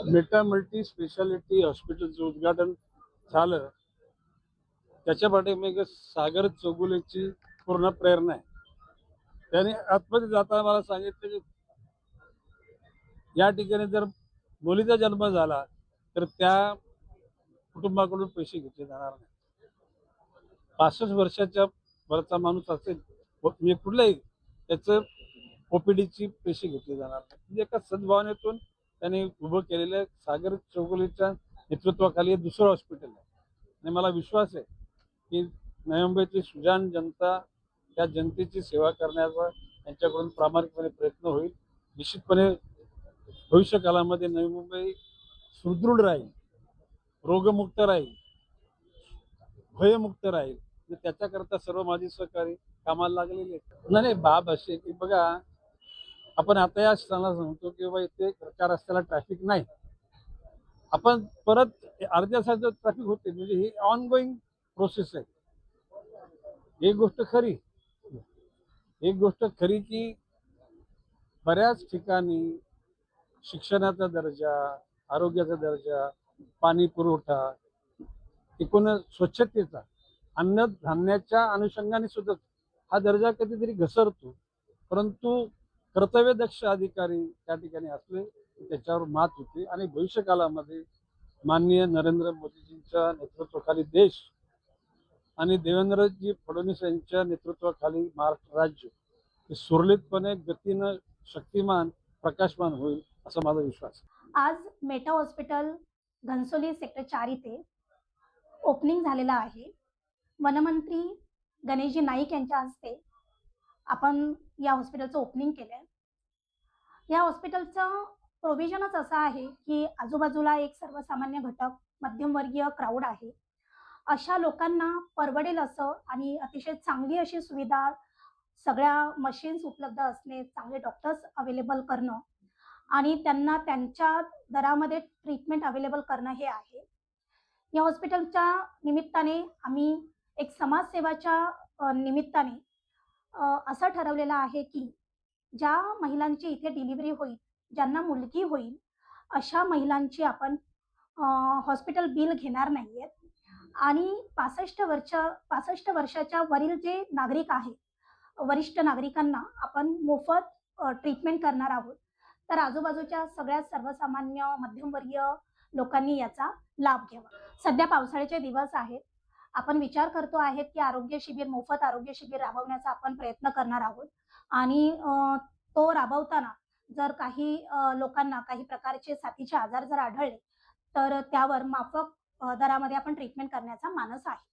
Meta multi speciality हॉस्पिटलचं उद्घाटन झालं. त्याच्या पाठीमागे सागर चौगुलेची पूर्ण प्रेरणा आहे. त्याने आतमध्ये जाताना मला सांगितलं की या ठिकाणी जर मुलीचा जन्म झाला तर त्या कुटुंबाकडून पैसे घेतले जाणार नाही. 65 वर्षाच्या वरचा माणूस असेल म्हणजे कुठलाही त्याचं ओपीडीची पैसे घेतले जाणार नाही. म्हणजे एका सद्भावनेतून त्यांनी उभं केलेलं सागर चौगुलेच्या नेतृत्वाखाली हे दुसरं हॉस्पिटल आहे. आणि मला विश्वास आहे की नवी मुंबईची सुजाण जनता त्या जनतेची सेवा करण्याचा त्यांच्याकडून प्रामाणिकपणे प्रयत्न होईल. निश्चितपणे भविष्य काळामध्ये नवी मुंबई सुदृढ राहील, रोगमुक्त राहील, भयमुक्त राहील. त्याच्याकरता सर्व माझी सहकारी कामाला लागलेले आहेत. नाही बाब असे की बघा, आपण आता या क्षणाला सांगतो की बाबा इथे 4 रस्त्याला ट्रॅफिक नाही. आपण परत अर्ध्या तासाचं ट्रॅफिक होते, म्हणजे ही ऑन प्रोसेस आहे. एक गोष्ट खरी एक गोष्ट खरी की बऱ्याच ठिकाणी शिक्षणाचा दर्जा, आरोग्याचा दर्जा, पाणी पुरवठा, एकूण स्वच्छतेचा, अन्नधान्याच्या अनुषंगाने सुद्धा हा दर्जा कधीतरी घसरतो. परंतु कर्तव्यदक्ष अधिकारी त्या ठिकाणी असले की त्याच्यावर मात होते. आणि भविष्यकाळामध्ये माननीय नरेंद्र मोदीजींच्या नेतृत्वाखाली देश आणि देवेंद्रजी फडणवीस यांच्या नेतृत्वाखाली महाराष्ट्र राज्य हे सुरळीतपणे गतीनं शक्तिमान प्रकाशमान होईल असा माझा विश्वास आहे. आज मेटा हॉस्पिटल घनसोली सेक्टर 4 इथे ओपनिंग झालेला आहे. वनमंत्री गणेशजी नाईक यांच्या हस्ते आपण या हॉस्पिटलचं ओपनिंग केलंय. या हॉस्पिटलचं प्रोव्हिजनच असं आहे की आजूबाजूला एक सर्वसामान्य घटक, मध्यमवर्गीय क्राऊड आहे. अशा लोकांना परवडेल असं आणि अतिशय चांगली अशी सुविधा, सगळ्या मशीन्स उपलब्ध असणे, चांगले डॉक्टर्स अवेलेबल करणं आणि त्यांना त्यांच्या दरामध्ये ट्रीटमेंट अवेलेबल करणं हे आहे. या हॉस्पिटलच्या निमित्ताने आम्ही एक समाजसेवाच्या निमित्ताने असं ठरवलेलं आहे की ज्या महिलांची इथे डिलिव्हरी होईल, ज्यांना मुलगी होईल, अशा महिलांची आपण हॉस्पिटल बिल घेणार नाहीयेत. आणि 65 वर्षाच्या वरील जे नागरिक आहेत, वरिष्ठ नागरिकांना आपण मोफत ट्रीटमेंट करणार आहोत. तर आजूबाजूच्या सगळ्या सर्वसामान्य मध्यमवर्गीय लोकांनी याचा लाभ घ्यावा. सध्या पावसाळ्याचे दिवस आहेत. आपण विचार करतो आहेत की आरोग्य शिबिर, मोफत आरोग्य शिबिर राबवण्याचा आपण प्रयत्न करणार आहोत. आणि तो राबवताना जर काही लोकांना काही प्रकारचे साथीचे आजार जर आढळले, तर त्यावर माफक दरामध्ये आपण ट्रीटमेंट करण्याचा मानस आहे.